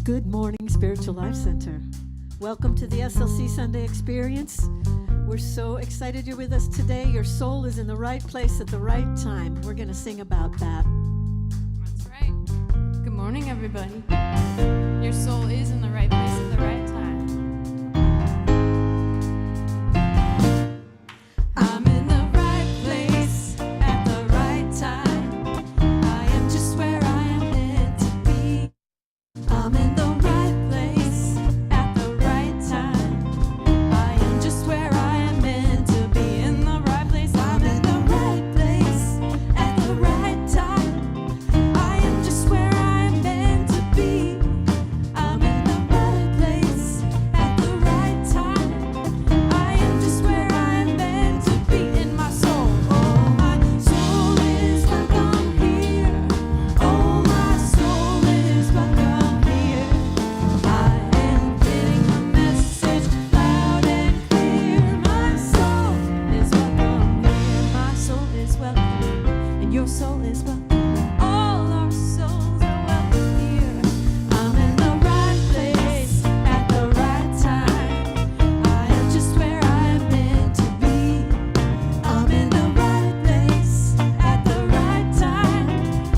Good morning, Spiritual Life Center. Welcome to the SLC Sunday Experience. We're so excited you're with us today. Your soul is in the right place at the right time. We're going to sing about that. That's right. Good morning, everybody. Your soul is in the right place at the right time. I'm in the right place at the right time. I am just where I am meant to be. I'm in the right place at the right time. I am just where I am meant to be. In the right place, I'm in the right place at the right time. I am just where I am meant to be. I'm in the right place at the right time. I am just where I am meant to be. In my soul, oh my soul is welcome here. Oh my soul is welcome here. I am getting the message loud and clear. My soul is welcome here. My soul is welcome, and your soul is welcome. All our souls are welcome here. I'm in the right place at the right time. I am just where I am meant to be. I'm in the right place at the right time,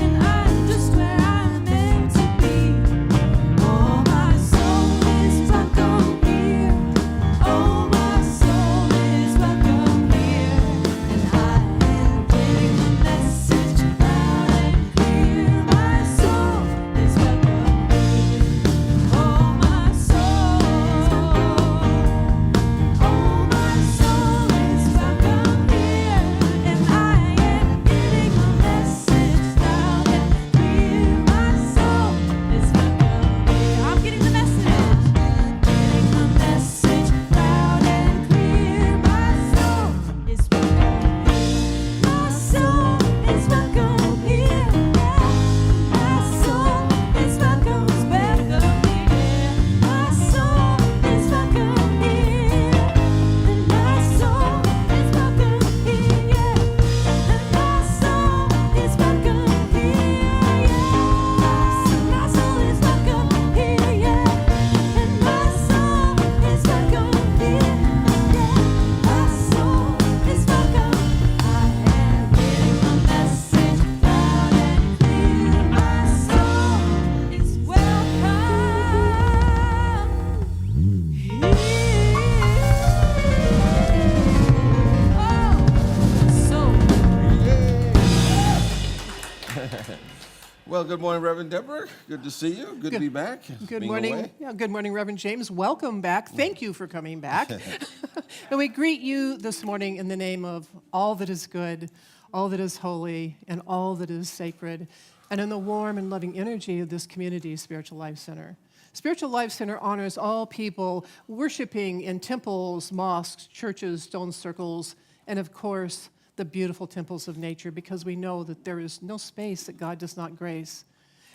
and I'm just where I'm meant to be. Oh, my soul is welcome here. Oh, my soul is welcome here, and I am getting the message loud and clear. My soul is welcome here. Oh, my soul. Oh, my soul is welcome here, and I am getting the message loud and clear. My soul is welcome here. I'm getting the message. Getting the message loud and clear. My soul is welcome here. My soul is welcome here. My soul is welcome here. My soul is welcome here. And my soul is welcome here. And my soul is welcome here. My soul is welcome here. And my soul is welcome here. My soul is welcome. I am getting the message loud and clear. My soul is welcome. Well, good morning, Reverend Deborah. Good to see you. Good to be back. Good Being morning. away. Yeah, good morning, Reverend James. Welcome back. Thank you for coming back. And we greet you this morning in the name of all that is good, all that is holy, and all that is sacred, and in the warm and loving energy of this community, Spiritual Life Center. Spiritual Life Center honors all people worshiping in temples, mosques, churches, stone circles, and of course, the beautiful temples of nature, because we know that there is no space that God does not grace.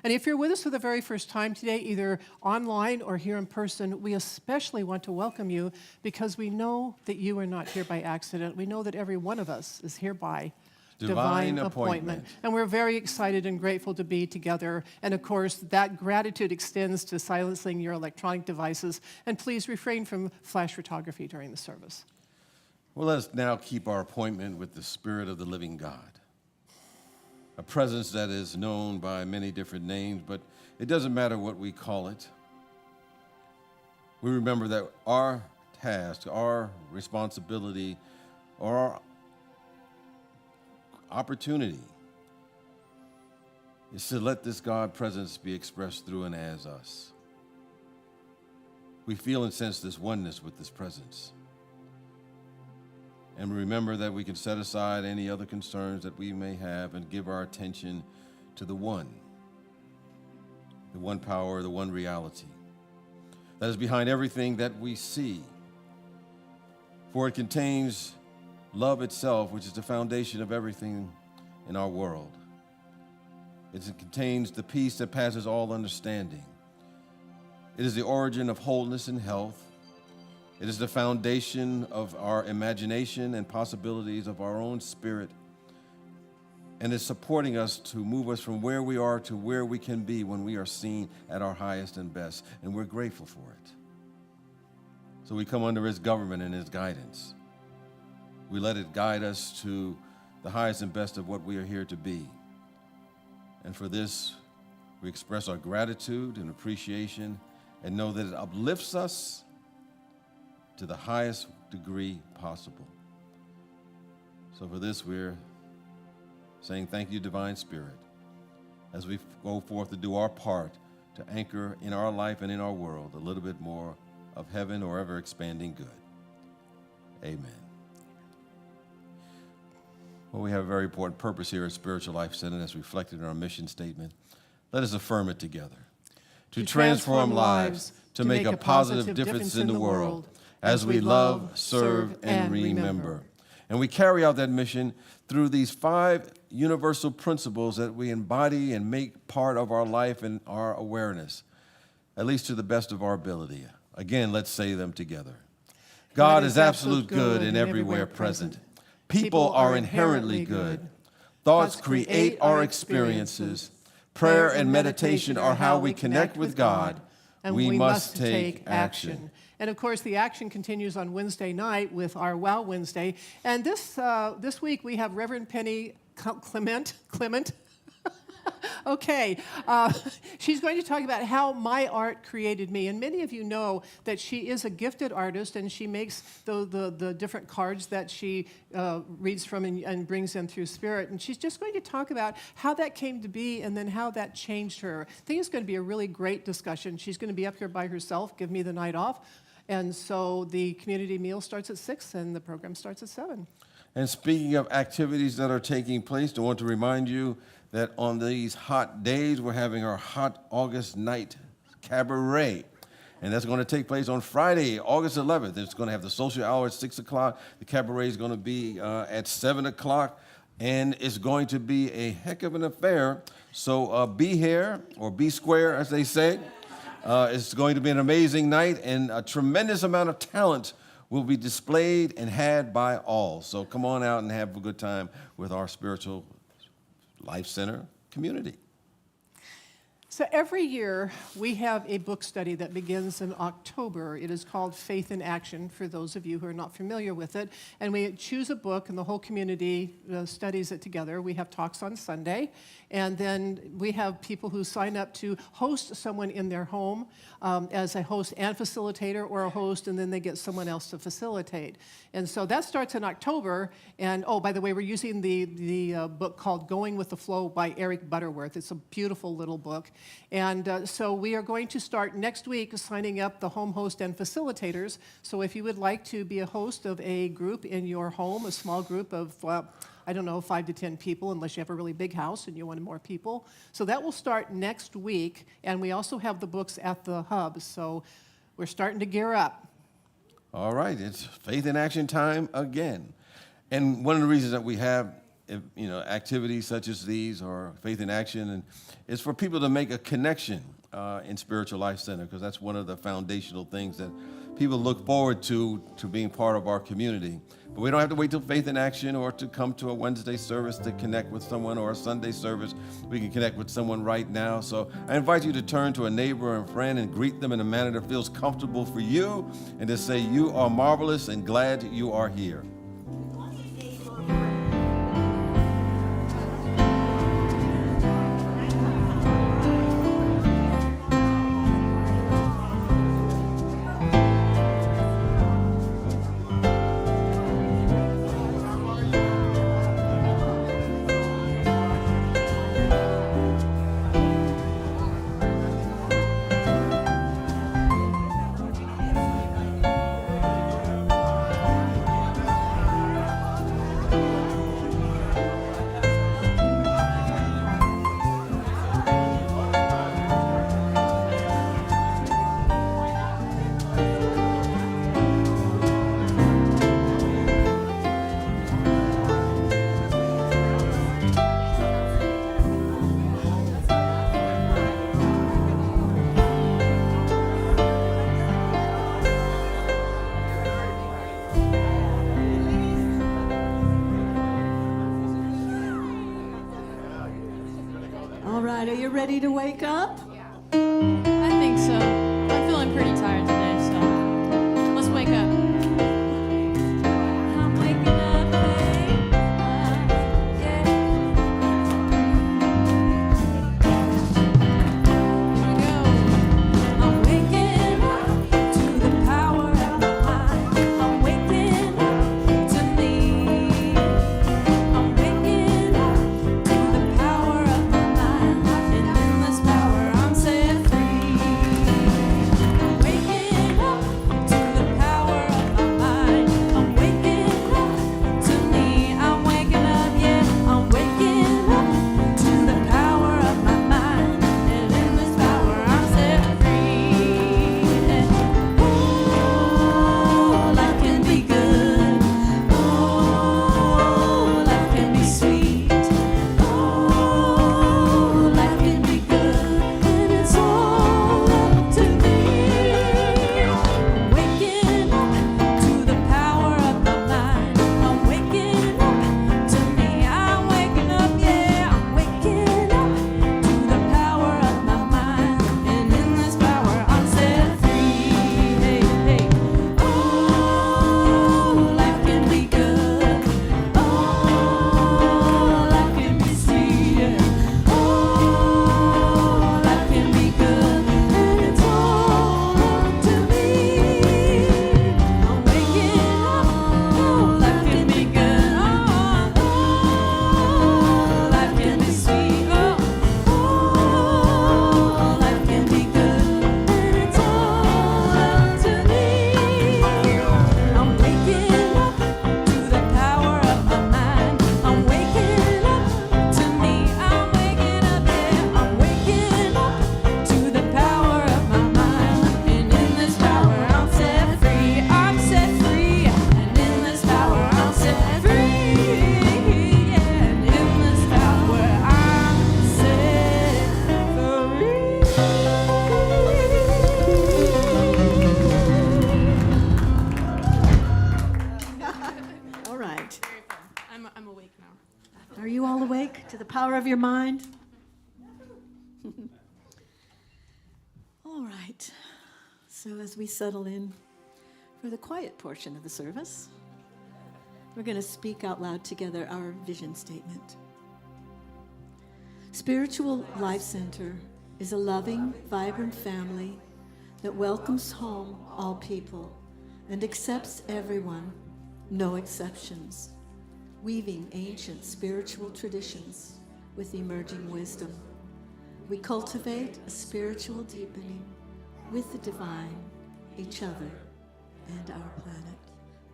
And if you're with us for the very first time today, either online or here in person, we especially want to welcome you because we know that you are not here by accident. We know that every one of us is here by divine appointment. And we're very excited and grateful to be together. And of course, that gratitude extends to silencing your electronic devices. And please refrain from flash photography during the service. Well, let's now keep our appointment with the Spirit of the living God. A presence that is known by many different names, but it doesn't matter what we call it. We remember that our task, our responsibility, or our opportunity is to let this God presence be expressed through and as us. We feel and sense this oneness with this presence. And remember that we can set aside any other concerns that we may have and give our attention to the one power, the one reality that is behind everything that we see. For it contains love itself, which is the foundation of everything in our world. It contains the peace that passes all understanding. It is the origin of wholeness and health. It is the foundation of our imagination and possibilities of our own spirit, and is supporting us to move us from where we are to where we can be when we are seen at our highest and best, and we're grateful for it. So we come under His government and His guidance. We let it guide us to the highest and best of what we are here to be. And for this, we express our gratitude and appreciation and know that it uplifts us to the highest degree possible. So for this, we're saying thank you, Divine Spirit, as we go forth to do our part to anchor in our life and in our world a little bit more of heaven or ever expanding good. Amen. Well, we have a very important purpose here at Spiritual Life Center as reflected in our mission statement. Let us affirm it together. To transform lives, to make a positive difference in the world, as we love, serve, and remember. And we carry out that mission through these 5 universal principles that we embody and make part of our life and our awareness, at least to the best of our ability. Again, let's say them together. God is absolute good and everywhere present. People are inherently good. Thoughts create our experiences. Prayer and meditation are how we connect with God. And we must take action. And of course, the action continues on Wednesday night with our Wow Wednesday. And this week we have Reverend Penny Clement. Okay, she's going to talk about how my art created me. And many of you know that she is a gifted artist, and she makes the different cards that she reads from and brings in through Spirit. And she's just going to talk about how that came to be and then how that changed her. I think it's going to be a really great discussion. She's going to be up here by herself, give me the night off. And so the community meal starts at 6 and the program starts at 7. And speaking of activities that are taking place, I want to remind you that on these hot days, we're having our Hot August Night Cabaret. And that's going to take place on Friday, August 11th. It's going to have the social hour at 6 o'clock. The cabaret is going to be at 7 o'clock. And it's going to be a heck of an affair. So be here, or be square, as they say. It's going to be an amazing night, and a tremendous amount of talent will be displayed and had by all. So come on out and have a good time with our Spiritual Life Center community. So every year we have a book study that begins in October. It is called Faith in Action, for those of you who are not familiar with it. And we choose a book, and the whole community studies it together. We have talks on Sunday, and then we have people who sign up to host someone in their home as a host and facilitator, or a host, and then they get someone else to facilitate. And so that starts in October. And oh, by the way, we're using the book called Going with the Flow by Eric Butterworth. It's a beautiful little book. And so we are going to start next week signing up the home host and facilitators. So if you would like to be a host of a group in your home, a small group of, 5 to 10 people, unless you have a really big house and you want more people. So that will start next week. And we also have the books at the hub. So we're starting to gear up. All right, it's Faith in Action time again. And one of the reasons that we have activities such as these or Faith in Action, and it's for people to make a connection in Spiritual Life Center, because that's one of the foundational things that people look forward to being part of our community. But we don't have to wait till Faith in Action or to come to a Wednesday service to connect with someone, or a Sunday service. We can connect with someone right now. So I invite you to turn to a neighbor and friend and greet them in a manner that feels comfortable for you, and to say, "You are marvelous and glad you are here." All right, are you ready to wake up? I think so. I'm feeling pretty tired today, so let's wake up. I'm waking up, hey, yeah. Here we go. I'm waking up to the power of my mind. I'm waking up to me. I'm waking up to the power of my mind, and in this power I'm set free. to the power of your mind? All right. So as we settle in for the quiet portion of the service, we're going to speak out loud together our vision statement. Spiritual Life Center is a loving, vibrant family that welcomes home all people and accepts everyone, no exceptions, weaving ancient spiritual traditions with emerging wisdom. We cultivate a spiritual deepening with the divine, each other, and our planet.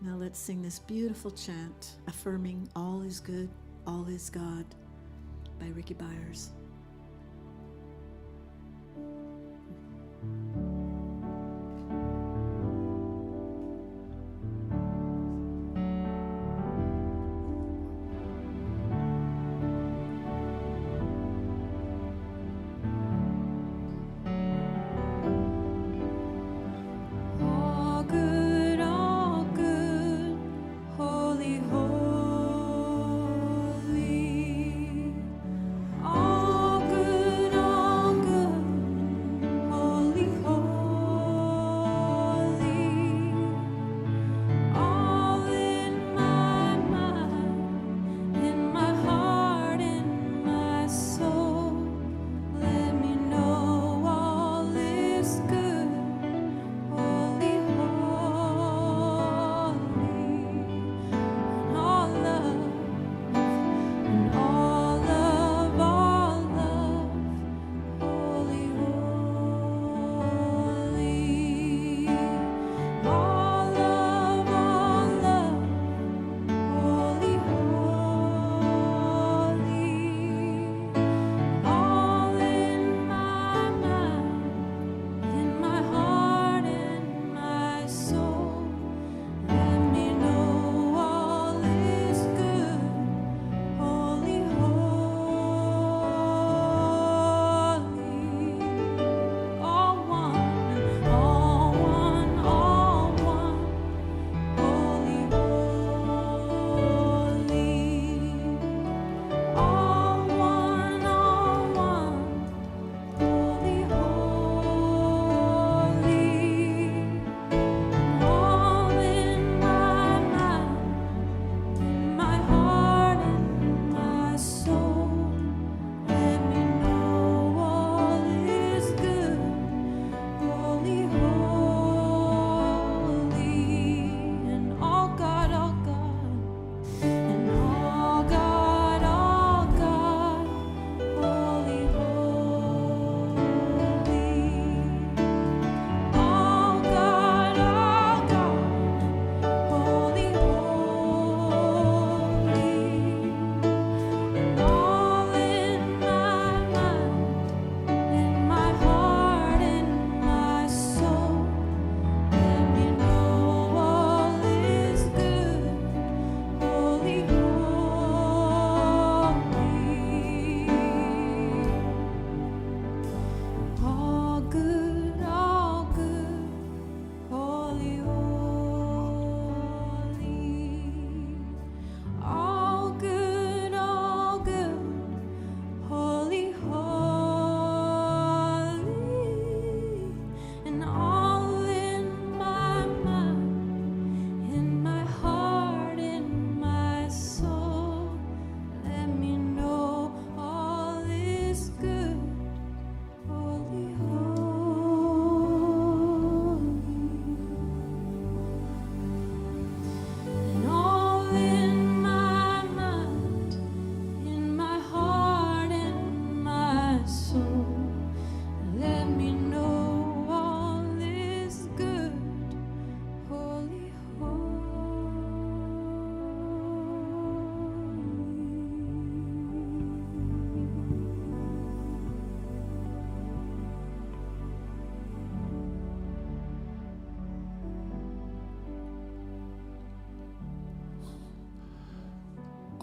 Now let's sing this beautiful chant affirming all is good, all is God by Ricky Byers.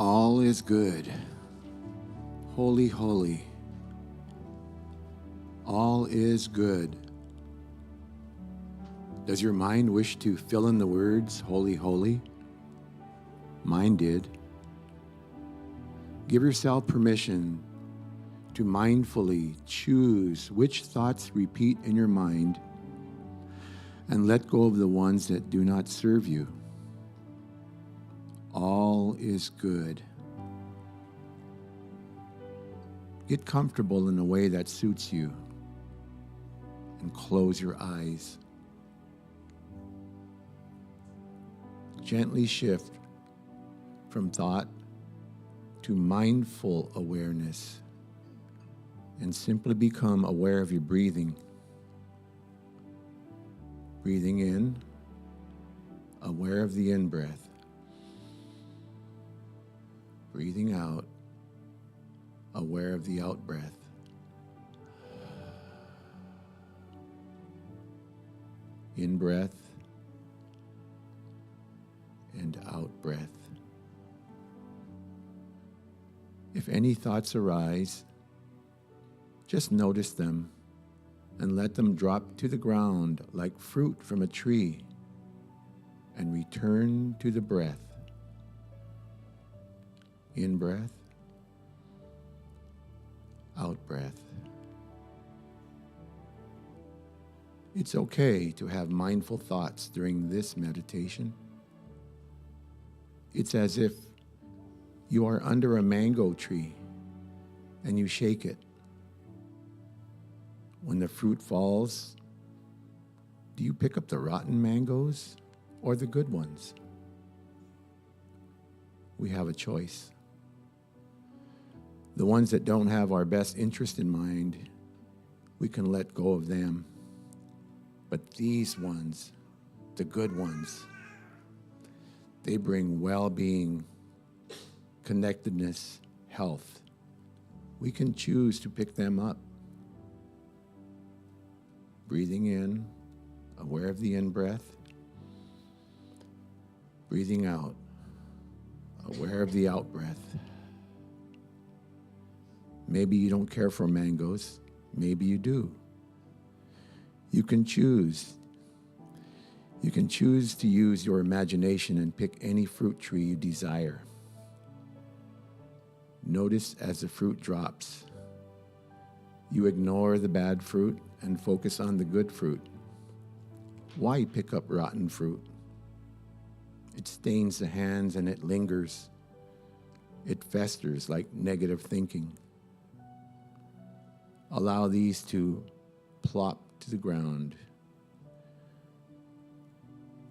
All is good. Holy, holy. All is good. Does your mind wish to fill in the words, holy, holy? Mine did. Give yourself permission to mindfully choose which thoughts repeat in your mind and let go of the ones that do not serve you. All is good. Get comfortable in a way that suits you and close your eyes. Gently shift from thought to mindful awareness and simply become aware of your breathing. Breathing in, aware of the in-breath. Breathing out, aware of the out-breath. In-breath and out-breath. If any thoughts arise, just notice them and let them drop to the ground like fruit from a tree and return to the breath. In-breath, out-breath. It's okay to have mindful thoughts during this meditation. It's as if you are under a mango tree and you shake it. When the fruit falls, do you pick up the rotten mangoes or the good ones? We have a choice. The ones that don't have our best interest in mind, we can let go of them. But these ones, the good ones, they bring well-being, connectedness, health. We can choose to pick them up. Breathing in, aware of the in-breath. Breathing out, aware of the out-breath. Maybe you don't care for mangoes. Maybe you do. You can choose. You can choose to use your imagination and pick any fruit tree you desire. Notice as the fruit drops. You ignore the bad fruit and focus on the good fruit. Why pick up rotten fruit? It stains the hands and it lingers. It festers like negative thinking. Allow these to plop to the ground.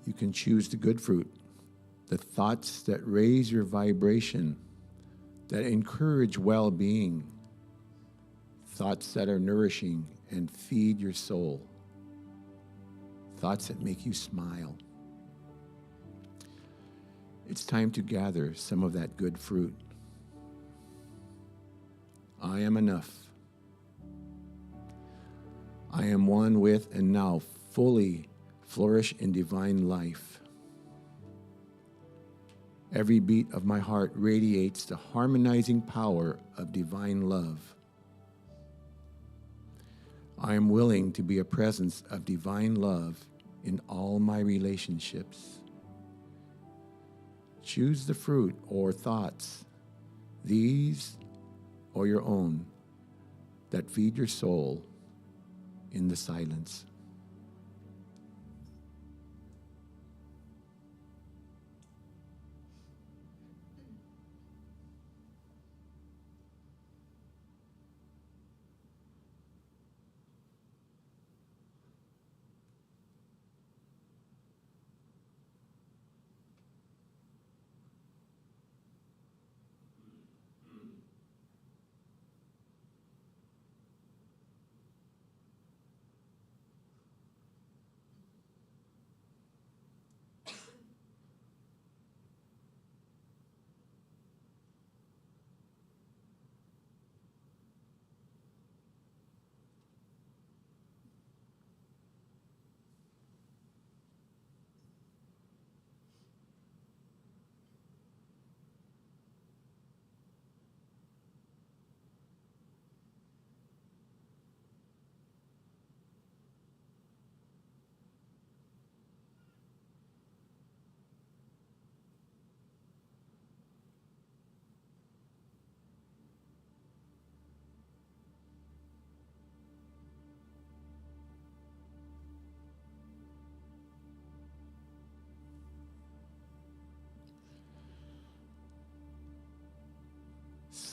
You can choose the good fruit, the thoughts that raise your vibration, that encourage well-being, thoughts that are nourishing and feed your soul, thoughts that make you smile. It's time to gather some of that good fruit. I am enough. I am one with and now fully flourish in divine life. Every beat of my heart radiates the harmonizing power of divine love. I am willing to be a presence of divine love in all my relationships. Choose the fruit or thoughts, these or your own, that feed your soul in the silence.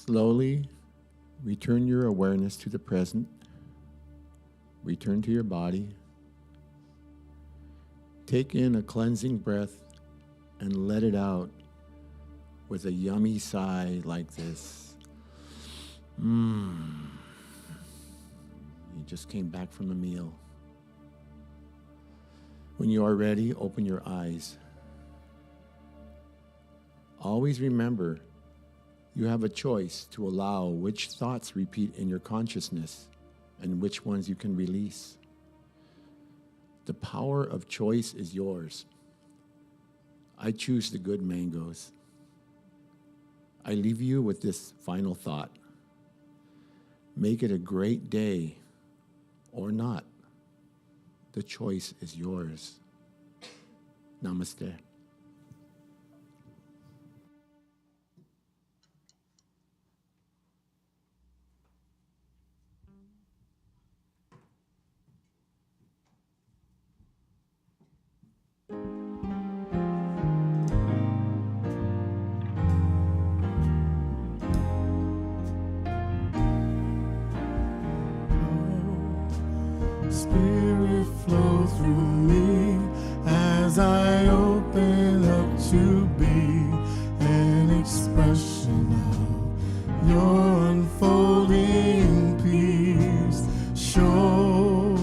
Slowly return your awareness to the present. Return to your body. Take in a cleansing breath and let it out with a yummy sigh like this. You just came back from a meal. When you are ready, open your eyes. Always remember, you have a choice to allow which thoughts repeat in your consciousness and which ones you can release. The power of choice is yours. I choose the good mangoes. I leave you with this final thought. Make it a great day or not. The choice is yours. Namaste. Spirit flow through me as I open up to be an expression of your unfolding peace. Show,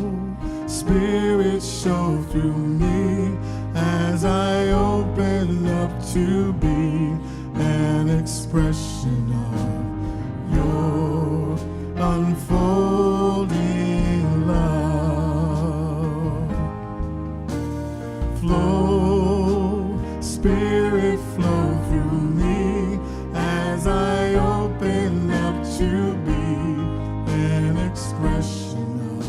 Spirit, show through me as I open up to be an expression of your unfolding love. Flow, Spirit, flow through me as I open up to be an expression of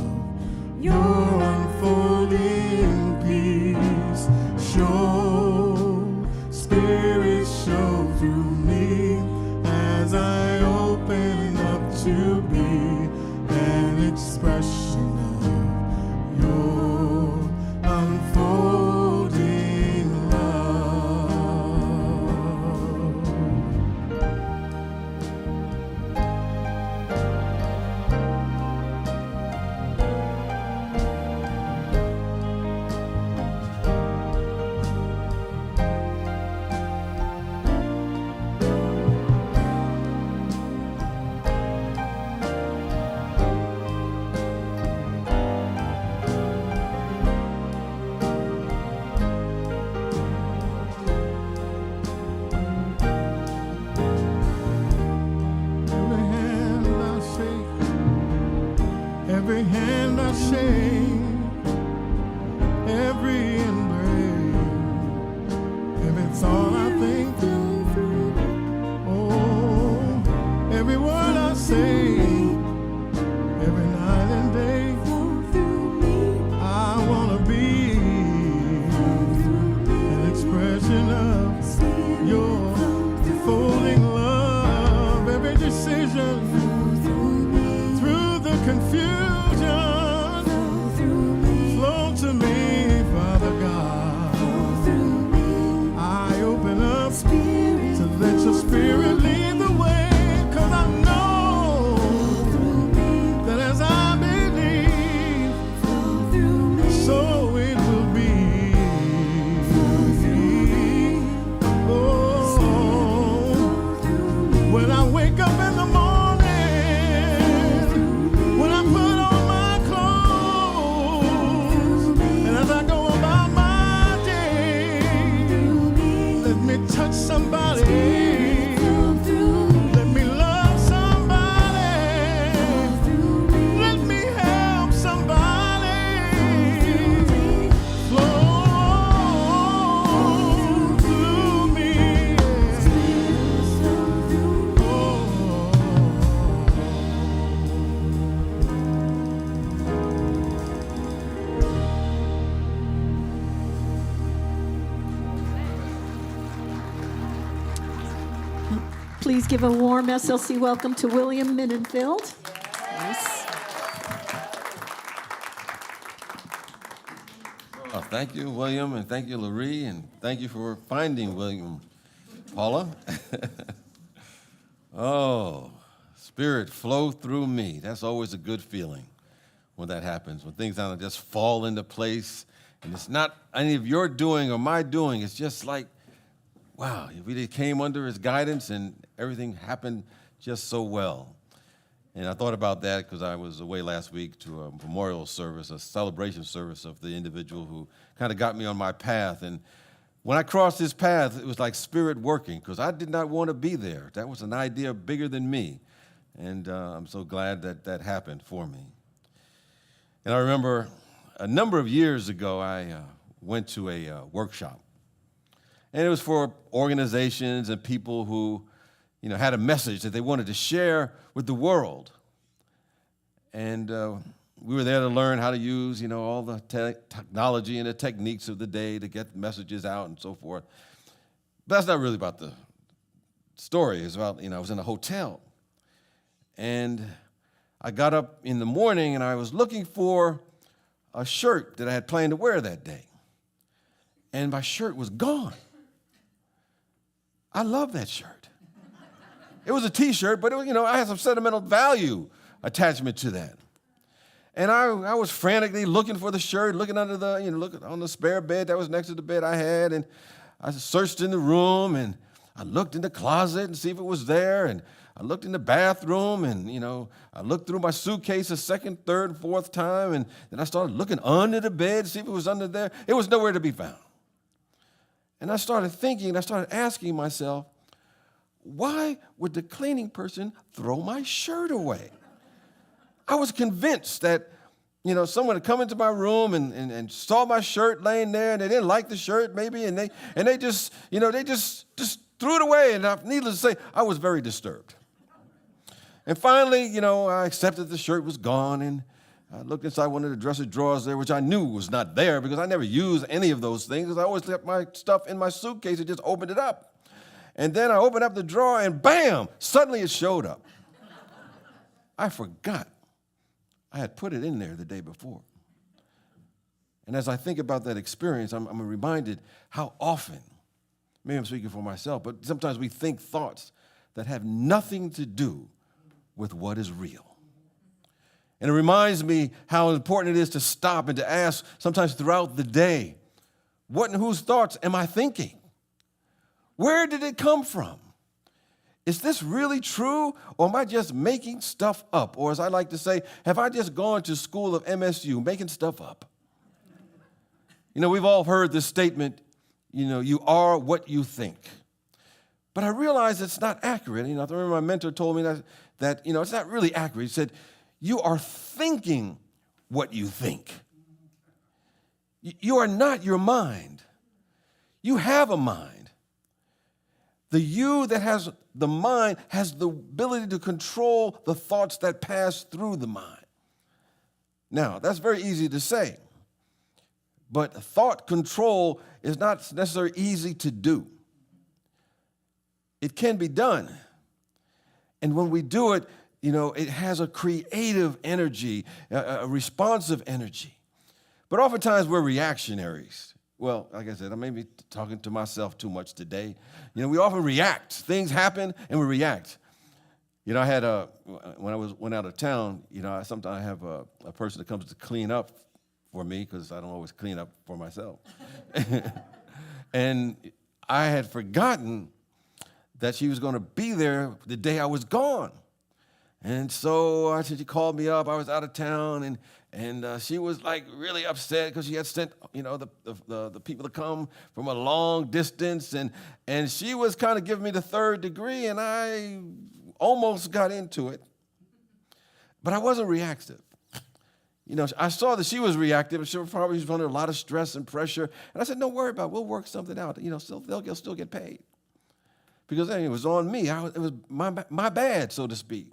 your unfolding peace. Show, Spirit, show through me as I open up to be an expression of your unfolding love. Every hand I shake, every embrace, every thought I think through. Oh, every word I say, every night and day, I wanna be an expression of your unfolding love. Every decision, through the confusion, flow to me, Father God. I open up to let your spirit lead the way, 'cause I know that as I believe, so it will be. Oh, when I wake up in the morning, when I put on my clothes, and as I go about my day, let me touch somebody. Let me love somebody. Let me help somebody. Flow through me. Please give a warm SLC welcome to William Minenfeld. Yes. Oh, thank you, William, and thank you, Laree, and thank you for finding William, Paula. Oh, Spirit flow through me. That's always a good feeling when that happens, when things kind of just fall into place. And it's not any of your doing or my doing. It's just like, wow, we came under his guidance and everything happened just so well. And I thought about that because I was away last week to a memorial service, a celebration service of the individual who kind of got me on my path. And when I crossed his path, it was like Spirit working because I did not want to be there. That was an idea bigger than me. And I'm so glad that that happened for me. And I remember a number of years ago, I went to a workshop. And it was for organizations and people who, had a message that they wanted to share with the world. And we were there to learn how to use, all the technology and the techniques of the day to get messages out and so forth. But that's not really about the story. It's about, I was in a hotel. And I got up in the morning and I was looking for a shirt that I had planned to wear that day. And my shirt was gone. I love that shirt. It was a T-shirt, but it was, I had some sentimental value attachment to that. And I was frantically looking for the shirt, looking under the, looking on the spare bed that was next to the bed I had, and I searched in the room, and I looked in the closet and see if it was there, and I looked in the bathroom, and, I looked through my suitcase a second, third, and fourth time, and then I started looking under the bed to see if it was under there. It was nowhere to be found. And I started thinking, I started asking myself, why would the cleaning person throw my shirt away? I was convinced that, someone had come into my room and saw my shirt laying there, and they didn't like the shirt maybe, and they just threw it away. And needless to say, I was very disturbed. And finally, I accepted the shirt was gone, and I looked inside one of the dresser drawers there, which I knew was not there because I never used any of those things because I always left my stuff in my suitcase and just opened it up. And then I opened up the drawer, and bam, suddenly it showed up. I forgot I had put it in there the day before. And as I think about that experience, I'm reminded how often, maybe I'm speaking for myself, but sometimes we think thoughts that have nothing to do with what is real. And it reminds me how important it is to stop and to ask sometimes throughout the day, what and whose thoughts am I thinking? Where did it come from? Is this really true, or am I just making stuff up? Or as I like to say, have I just gone to school of MSU making stuff up? We've all heard this statement, you are what you think. But I realize it's not accurate. I remember my mentor told me that it's not really accurate. He said, you are thinking what you think. You are not your mind. You have a mind. The you that has the mind has the ability to control the thoughts that pass through the mind. Now, that's very easy to say, but thought control is not necessarily easy to do. It can be done. And when we do it, it has a creative energy, a responsive energy. But oftentimes we're reactionaries. Well, like I said, I may be talking to myself too much today. We often react. Things happen and we react. I had when I went out of town, sometimes I have a person that comes to clean up for me because I don't always clean up for myself. And I had forgotten that she was going to be there the day I was gone. And so she called me up. I was out of town, and she was like really upset because she had sent the people to come from a long distance, and she was kind of giving me the third degree, and I almost got into it, but I wasn't reactive. I saw that she was reactive, and she probably was under a lot of stress and pressure, and I said, "Don't worry about it. We'll work something out. They'll still get paid." Because it was on me. It was my bad, so to speak.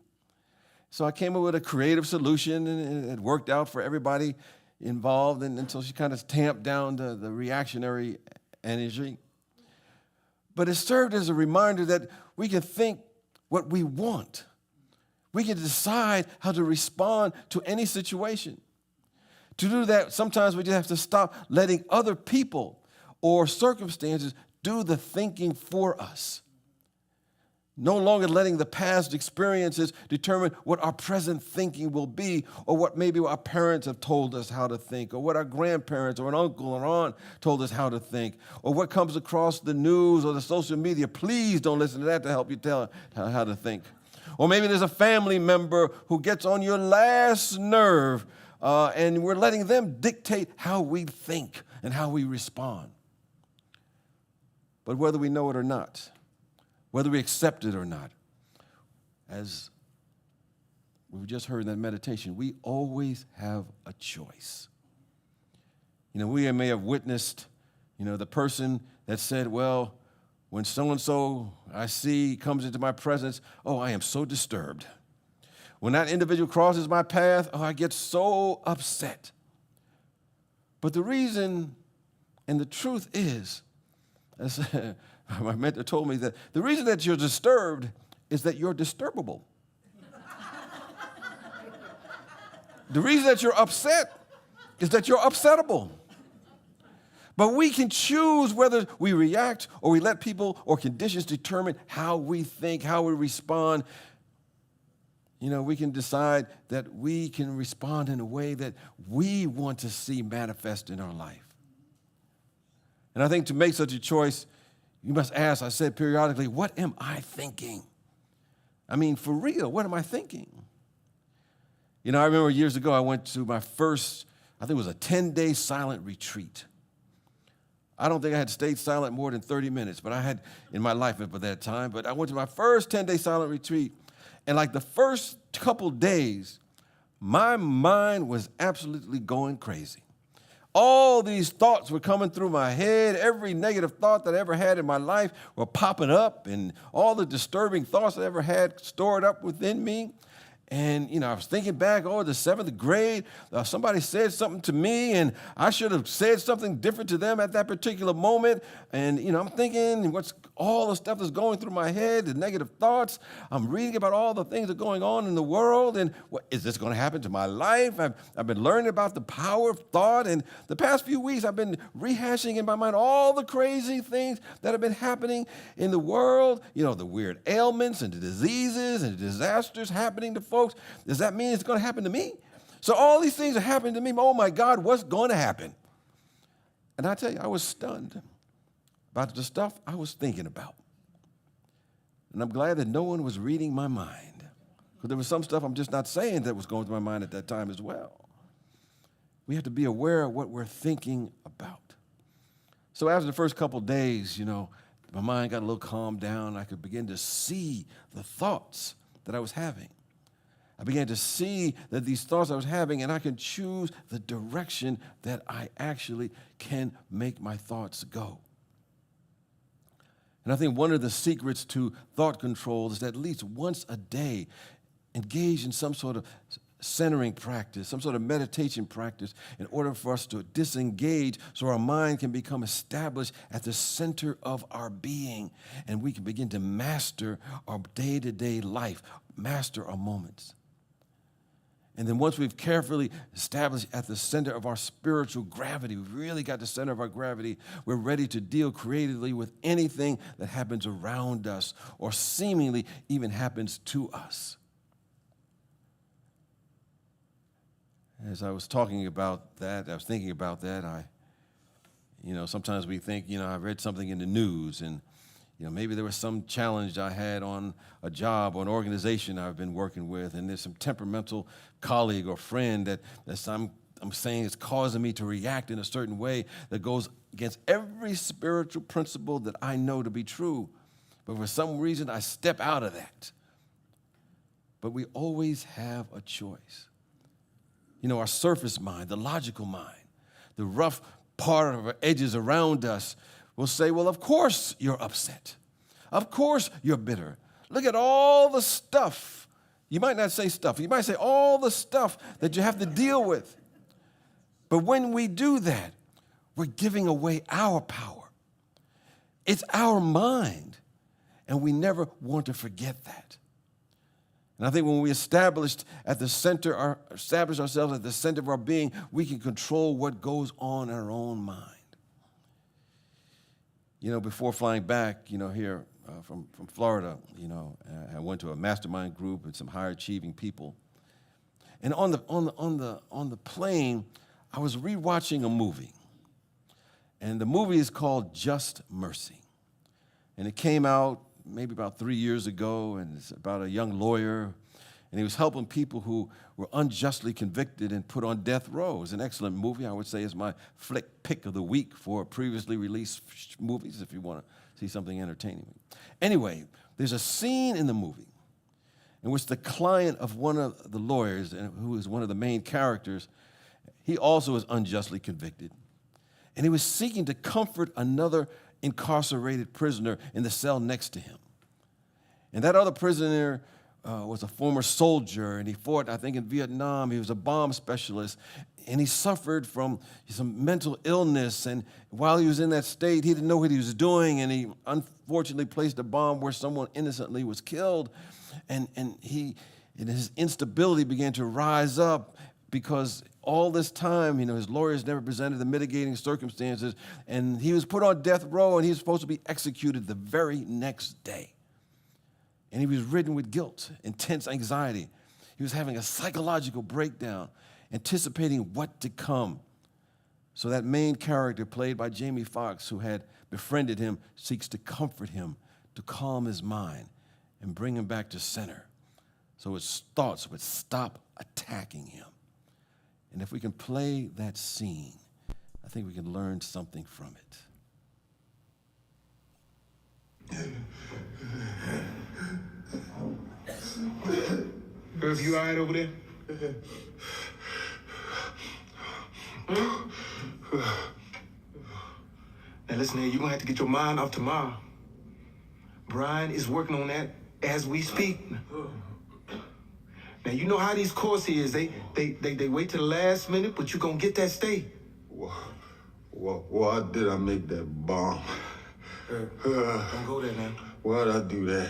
So I came up with a creative solution, and it worked out for everybody involved. And so she kind of tamped down the reactionary energy. But it served as a reminder that we can think what we want. We can decide how to respond to any situation. To do that, sometimes we just have to stop letting other people or circumstances do the thinking for us. No longer letting the past experiences determine what our present thinking will be, or what maybe our parents have told us how to think, or what our grandparents or an uncle or aunt told us how to think, or what comes across the news or the social media. Please don't listen to that to help you tell how to think. Or maybe there's a family member who gets on your last nerve, and we're letting them dictate how we think and how we respond. But whether we know it or not, whether we accept it or not, as we just heard in that meditation, we always have a choice. We may have witnessed, the person that said, well, when so-and-so I see comes into my presence, oh, I am so disturbed. When that individual crosses my path, oh, I get so upset. But the reason and the truth is, as my mentor told me, that the reason that you're disturbed is that you're disturbable. The reason that you're upset is that you're upsettable. But we can choose whether we react or we let people or conditions determine how we think, how we respond. We can decide that we can respond in a way that we want to see manifest in our life. And I think to make such a choice, you must ask, I said periodically, what am I thinking? I mean, for real, what am I thinking? I remember years ago, I went to my first, I think it was a 10-day silent retreat. I don't think I had stayed silent more than 30 minutes, but I had in my life at that time. But I went to my first 10-day silent retreat, and like the first couple days, my mind was absolutely going crazy. All these thoughts were coming through my head. Every negative thought that I ever had in my life were popping up, and all the disturbing thoughts I ever had stored up within me. And, I was thinking back, the 7th grade, somebody said something to me, and I should have said something different to them at that particular moment. And, I'm thinking what's all the stuff that's going through my head, the negative thoughts. I'm reading about all the things that are going on in the world, and is this going to happen to my life? I've been learning about the power of thought, and the past few weeks I've been rehashing in my mind all the crazy things that have been happening in the world, the weird ailments and the diseases and the disasters happening to folks. Does that mean it's going to happen to me? So all these things are happening to me. Oh, my God, what's going to happen? And I tell you, I was stunned about the stuff I was thinking about. And I'm glad that no one was reading my mind, because there was some stuff I'm just not saying that was going through my mind at that time as well. We have to be aware of what we're thinking about. So after the first couple days, my mind got a little calmed down. I could begin to see the thoughts that I was having. I began to see that these thoughts I was having, and I can choose the direction that I actually can make my thoughts go. And I think one of the secrets to thought control is that at least once a day, engage in some sort of centering practice, some sort of meditation practice, in order for us to disengage so our mind can become established at the center of our being, and we can begin to master our day-to-day life, master our moments. And then once we've carefully established at the center of our spiritual gravity, we've really got the center of our gravity, we're ready to deal creatively with anything that happens around us or seemingly even happens to us. As I was talking about that, I was thinking about that, sometimes we think, I read something in the news, and maybe there was some challenge I had on a job or an organization I've been working with, and there's some temperamental colleague or friend that I'm saying is causing me to react in a certain way that goes against every spiritual principle that I know to be true. But for some reason, I step out of that. But we always have a choice. Our surface mind, the logical mind, the rough part of our edges around us will say, well, of course you're upset. Of course you're bitter. Look at all the stuff. You might not say stuff. You might say all the stuff that you have to deal with. But when we do that, we're giving away our power. It's our mind, and we never want to forget that. And I think when we establish ourselves at the center of our being, we can control what goes on in our own mind. Before flying back, here from Florida. I went to a mastermind group with some higher achieving people. And on the plane, I was rewatching a movie. And the movie is called Just Mercy. And it came out maybe about 3 years ago, and it's about a young lawyer, and he was helping people who were unjustly convicted and put on death row. It's an excellent movie. I would say it's my flick pick of the week for previously released movies, if you want to see something entertaining. Anyway, there's a scene in the movie in which the client of one of the lawyers, who is one of the main characters, he also is unjustly convicted. And he was seeking to comfort another incarcerated prisoner in the cell next to him. And that other prisoner was a former soldier, and he fought, I think, in Vietnam. He was a bomb specialist, and he suffered from some mental illness. And while he was in that state, he didn't know what he was doing, and he unfortunately placed a bomb where someone innocently was killed. And his instability began to rise up because all this time, his lawyers never presented the mitigating circumstances, and he was put on death row, and he was supposed to be executed the very next day. And he was ridden with guilt, intense anxiety. He was having a psychological breakdown, anticipating what to come. So that main character, played by Jamie Foxx, who had befriended him, seeks to comfort him, to calm his mind, and bring him back to center, so his thoughts would stop attacking him. And if we can play that scene, I think we can learn something from it. Irv, you all right over there? Now listen here, you're gonna have to get your mind off tomorrow. Brian is working on that as we speak. Now you know how these courses is. They wait till the last minute, but you gonna get that stay. Why did I make that bomb? Don't go there now. Why'd I do that?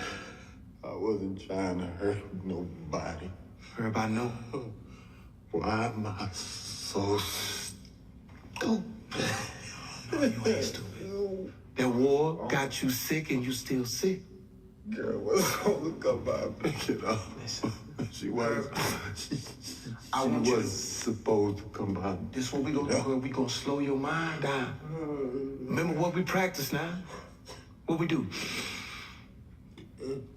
I wasn't trying to hurt nobody. Everybody know. Why am I so stupid? No, you ain't stupid. That war got you sick and you still sick. Girl was gonna come by and pick it up. Listen. She was. I She want you. was supposed to come by. This what we gonna do, girl. We gonna slow your mind down. Remember what we practice now? What we do?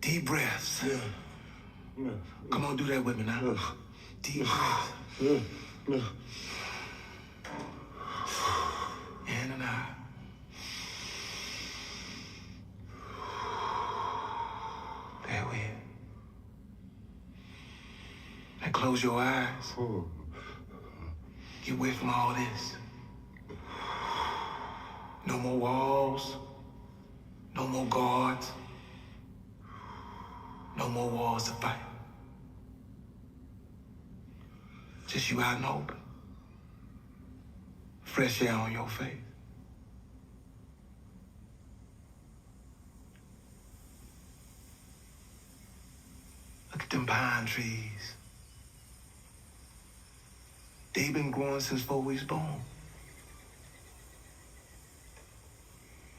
Deep breaths. Come on, do that with me now. Deep breaths. In and out. There we are. Now close your eyes. Get away from all this. No more walls. No more guards. No more walls to fight. Just you out in the open. Fresh air on your face. Look at them pine trees. They've been growing since before we was born.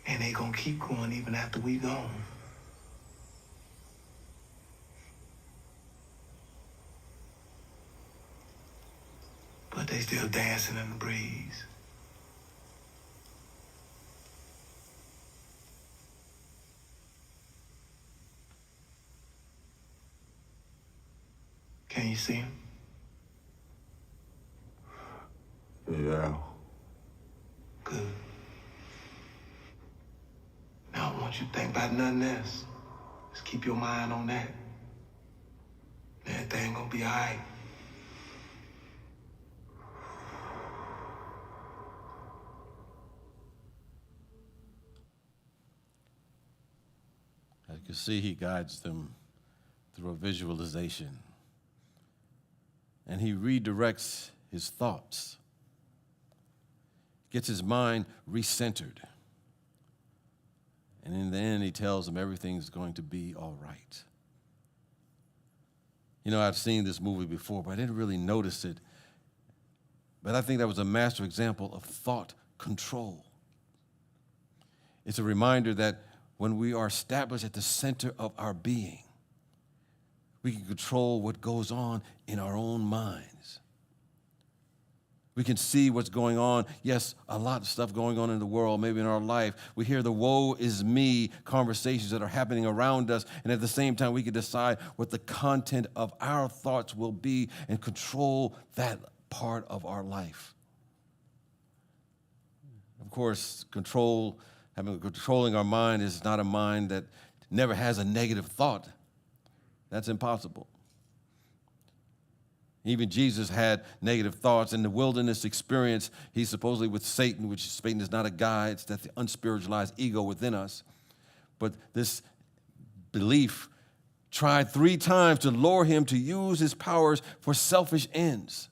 And they gonna keep growing even after we gone. But they still dancing in the breeze. Can you see them? Yeah. Good. Now I don't want you to think about nothing else. Just keep your mind on that. Everything gonna be all right. As you can see, he guides them through a visualization. And he redirects his thoughts, gets his mind recentered. And in the end, he tells them everything's going to be all right. I've seen this movie before, but I didn't really notice it. But I think that was a master example of thought control. It's a reminder that when we are established at the center of our being, we can control what goes on in our own minds. We can see what's going on. Yes, a lot of stuff going on in the world, maybe in our life. We hear the woe is me conversations that are happening around us, and at the same time, we can decide what the content of our thoughts will be and control that part of our life. Of course, controlling our mind is not a mind that never has a negative thought. That's impossible. Even Jesus had negative thoughts. In the wilderness experience, he's supposedly with Satan, which Satan is not a guy. It's that the unspiritualized ego within us. But this belief tried 3 times to lure him to use his powers for selfish ends.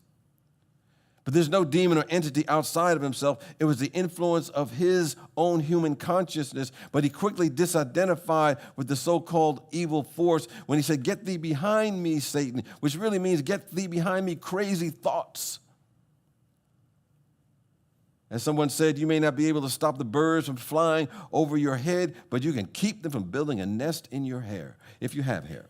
But there's no demon or entity outside of himself. It was the influence of his own human consciousness. But he quickly disidentified with the so-called evil force when he said, "Get thee behind me, Satan," which really means get thee behind me, crazy thoughts. As someone said, you may not be able to stop the birds from flying over your head, but you can keep them from building a nest in your hair, if you have hair.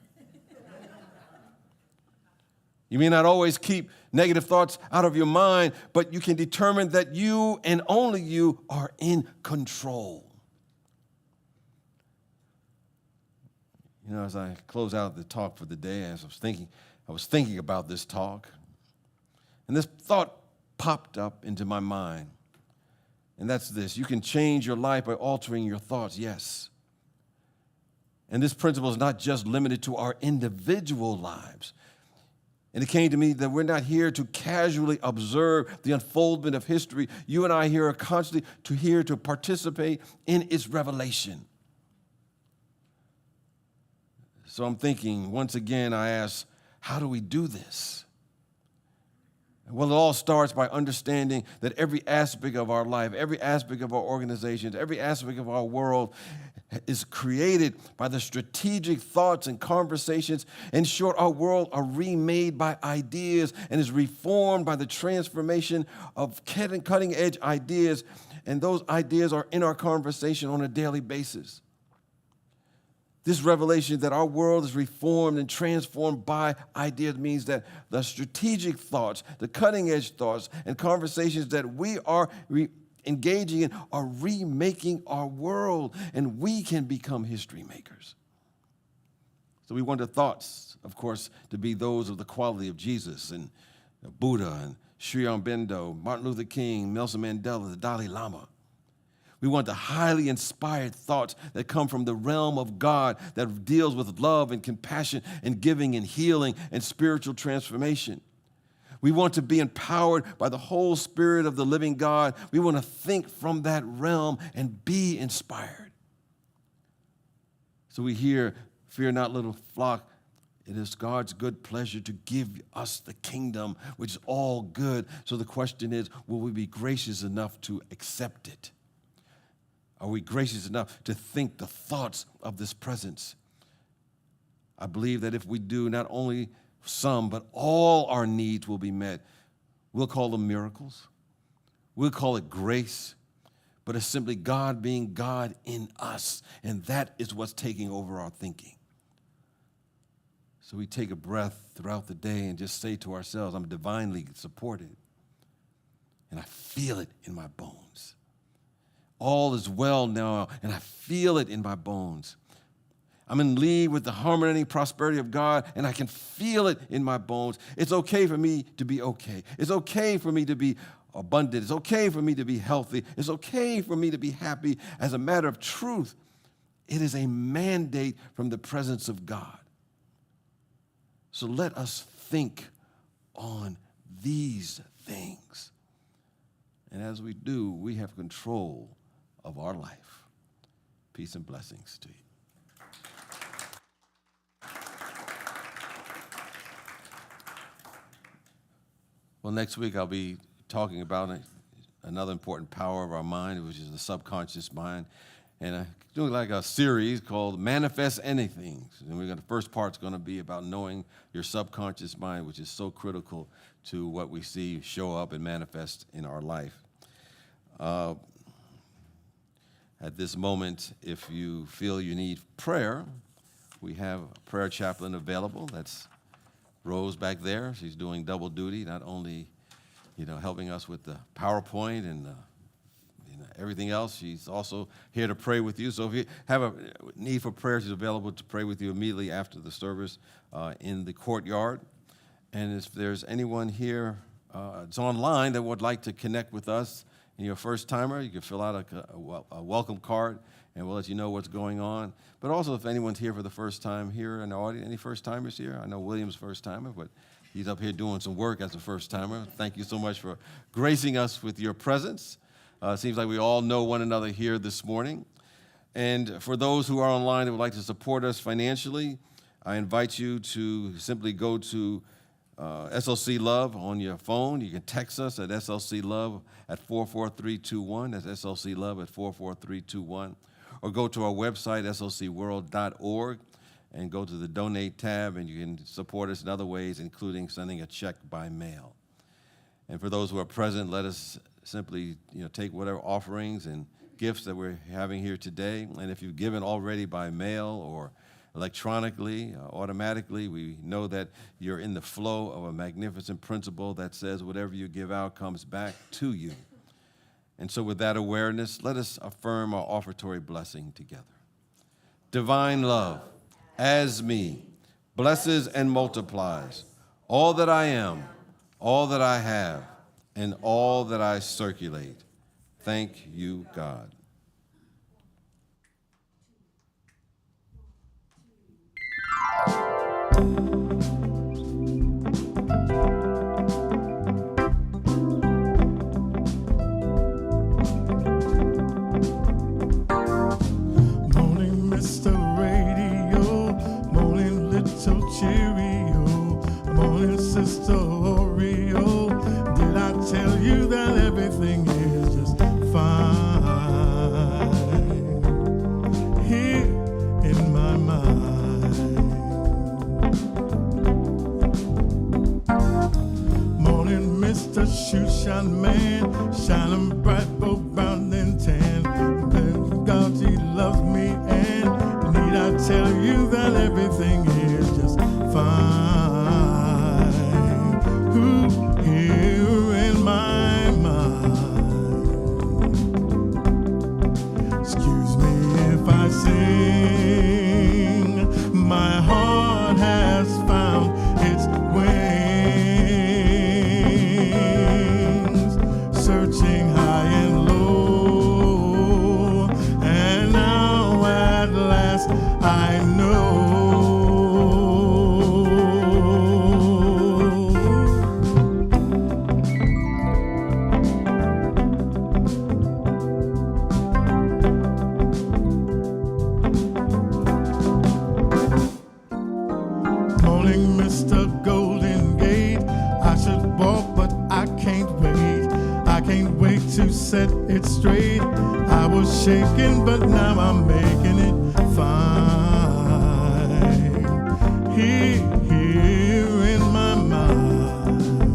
You may not always keep negative thoughts out of your mind, but you can determine that you and only you are in control. You know, as I close out the talk for the day, as I was thinking about this talk, and this thought popped up into my mind, and that's this: you can change your life by altering your thoughts, yes. And this principle is not just limited to our individual lives. And it came to me that we're not here to casually observe the unfoldment of history. You and I here are constantly here to participate in its revelation. So I'm thinking, once again, I ask, how do we do this? Well, it all starts by understanding that every aspect of our life, every aspect of our organizations, every aspect of our world is created by the strategic thoughts and conversations. In short, our world are remade by ideas and is reformed by the transformation of cutting-edge ideas, and those ideas are in our conversation on a daily basis. This revelation that our world is reformed and transformed by ideas means that the strategic thoughts, the cutting-edge thoughts and conversations that we are engaging in are remaking our world, and we can become history makers. So we want the thoughts, of course, to be those of the quality of Jesus and Buddha and Sri Aurobindo, Martin Luther King, Nelson Mandela, the Dalai Lama. We want the highly inspired thoughts that come from the realm of God that deals with love and compassion and giving and healing and spiritual transformation. We want to be empowered by the whole Spirit of the living God. We want to think from that realm and be inspired. So we hear, "Fear not, little flock. It is God's good pleasure to give us the kingdom, which is all good." So the question is, will we be gracious enough to accept it? Are we gracious enough to think the thoughts of this presence? I believe that if we do, not only some, but all our needs will be met. We'll call them miracles. We'll call it grace. But it's simply God being God in us, and that is what's taking over our thinking. So we take a breath throughout the day and just say to ourselves, I'm divinely supported, and I feel it in my bones. All is well now, and I feel it in my bones. I'm in league with the harmony and prosperity of God, and I can feel it in my bones. It's okay for me to be okay. It's okay for me to be abundant. It's okay for me to be healthy. It's okay for me to be happy. As a matter of truth, it is a mandate from the presence of God. So let us think on these things. And as we do, we have control of our life. Peace and blessings to you. Well, next week I'll be talking about another important power of our mind, which is the subconscious mind. And I'm doing like a series called Manifest Anything. And the first part's going to be about knowing your subconscious mind, which is so critical to what we see show up and manifest in our life. At this moment, if you feel you need prayer, we have a prayer chaplain available. That's Rose back there. She's doing double duty, not only, helping us with the PowerPoint and everything else. She's also here to pray with you. So if you have a need for prayer, she's available to pray with you immediately after the service in the courtyard. And if there's anyone here that's online that would like to connect with us, and you're a first-timer, you can fill out a welcome card, and we'll let you know what's going on. But also, if anyone's here for the first time here in the audience, any first-timers here? I know William's first-timer, but he's up here doing some work as a first-timer. Thank you so much for gracing us with your presence. It seems like we all know one another here this morning. And for those who are online that would like to support us financially, I invite you to simply go to SLC Love on your phone. You can text us at SLC Love at 44321. That's SLC Love at 44321. Or go to our website, slcworld.org, and go to the Donate tab, and you can support us in other ways, including sending a check by mail. And for those who are present, let us simply take whatever offerings and gifts that we're having here today. And if you've given already by mail or electronically, automatically, we know that you're in the flow of a magnificent principle that says whatever you give out comes back to you. And so with that awareness, let us affirm our offertory blessing together. Divine love, as me, blesses and multiplies all that I am, all that I have, and all that I circulate. Thank you, God. Morning, Mr. Radio. Morning, little Cheerio. Morning, Sister Oreo. Did I tell you that everything is just fine here in my mind? Morning, Mr. Shoeshine Man, shining bright, both brown and tan. Thank God he loves me, and need I tell you that everything is just fine. Ooh, here in my mind. Excuse me if I sing, my heart has found its wings, searching high and low, and now at last I know. Morning, Mr. Golden Gate. I should walk, but I can't wait. I can't wait to set it straight. I was shaking, but now I'm making it fine. Here in my mind,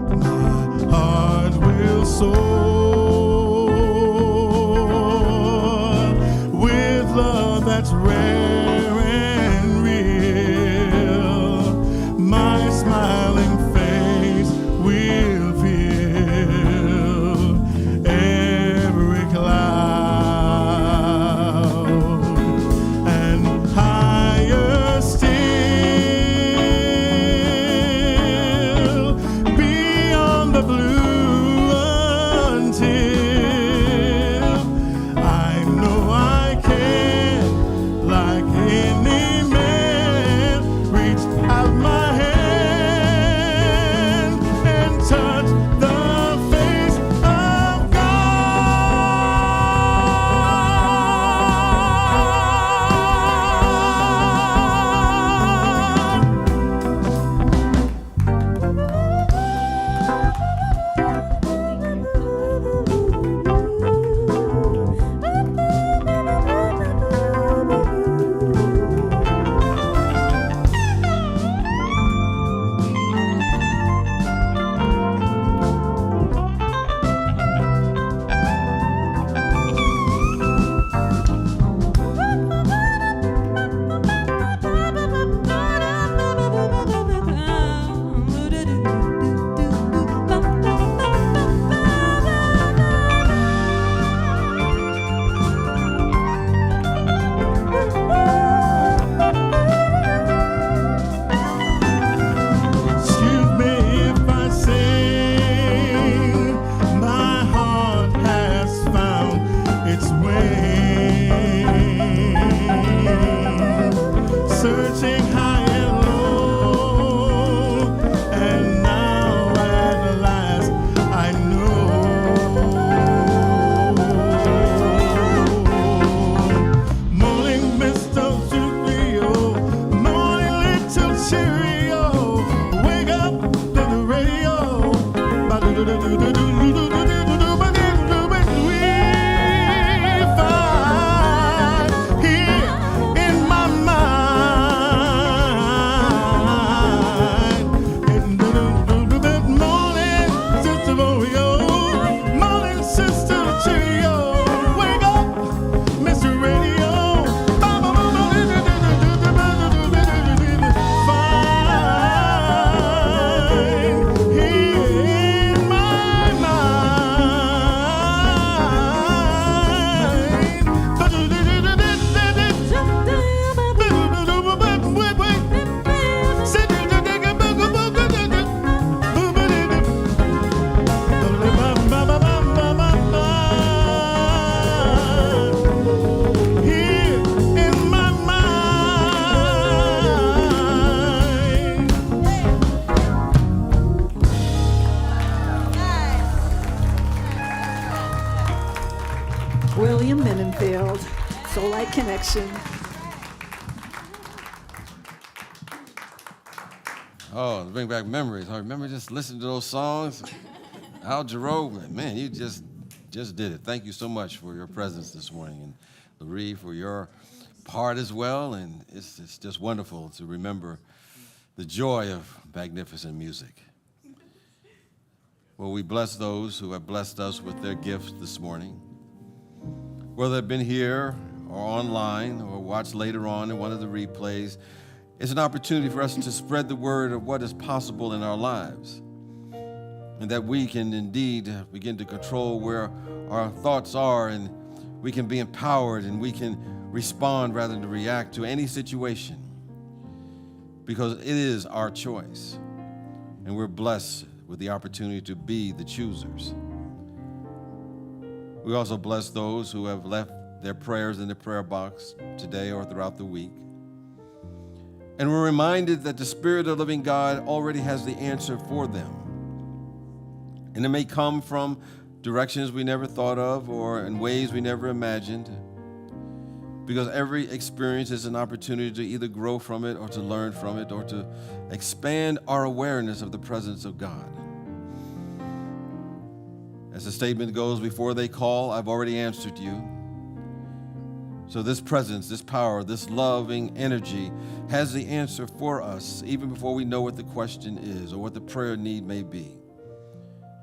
my heart will soar with love that's rare and real. My smiling face will fill every cloud, and high William Menenfield, Soul Light Connection. Oh, bring back memories. I remember just listening to those songs. Al Jarreau, man, you just did it. Thank you so much for your presence this morning. And Larry, for your part as well. And it's just wonderful to remember the joy of magnificent music. Well, we bless those who have blessed us with their gifts this morning. Whether they've been here or online or watched later on in one of the replays, it's an opportunity for us to spread the word of what is possible in our lives, and that we can indeed begin to control where our thoughts are, and we can be empowered, and we can respond rather than react to any situation, because it is our choice, and we're blessed with the opportunity to be the choosers. We also bless those who have left their prayers in the prayer box today or throughout the week. And we're reminded that the Spirit of the living God already has the answer for them. And it may come from directions we never thought of or in ways we never imagined, because every experience is an opportunity to either grow from it or to learn from it or to expand our awareness of the presence of God. As the statement goes, before they call, I've already answered you. So this presence, this power, this loving energy has the answer for us even before we know what the question is or what the prayer need may be.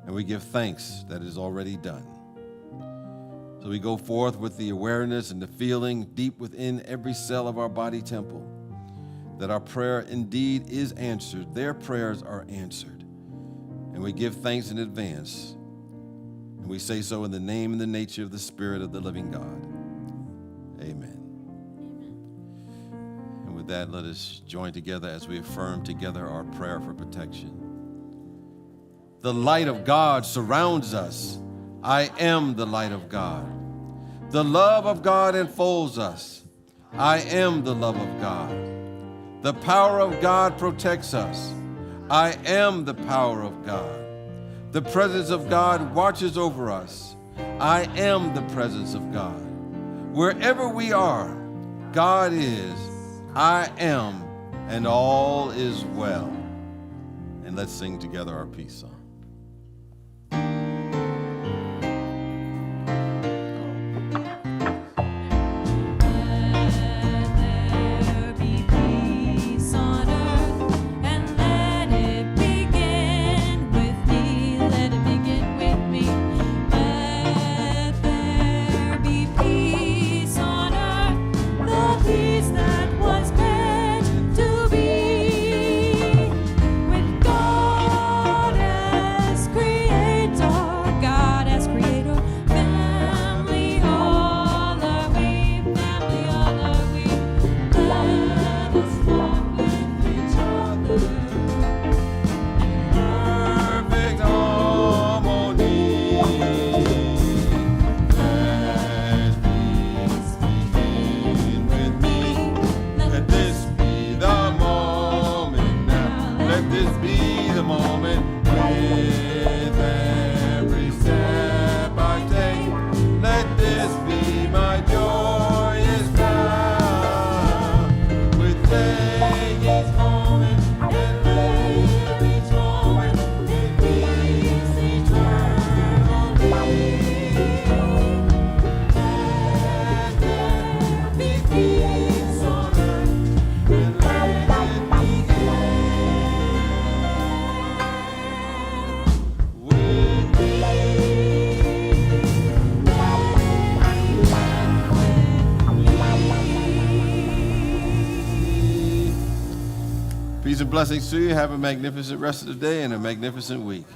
And we give thanks that it is already done. So we go forth with the awareness and the feeling deep within every cell of our body temple that our prayer indeed is answered. Their prayers are answered. And we give thanks in advance. And we say so in the name and the nature of the Spirit of the living God. Amen. And with that, let us join together as we affirm together our prayer for protection. The light of God surrounds us. I am the light of God. The love of God enfolds us. I am the love of God. The power of God protects us. I am the power of God. The presence of God watches over us. I am the presence of God. Wherever we are, God is, I am, and all is well. And let's sing together our peace song. Peace and blessings to you. Have a magnificent rest of the day and a magnificent week.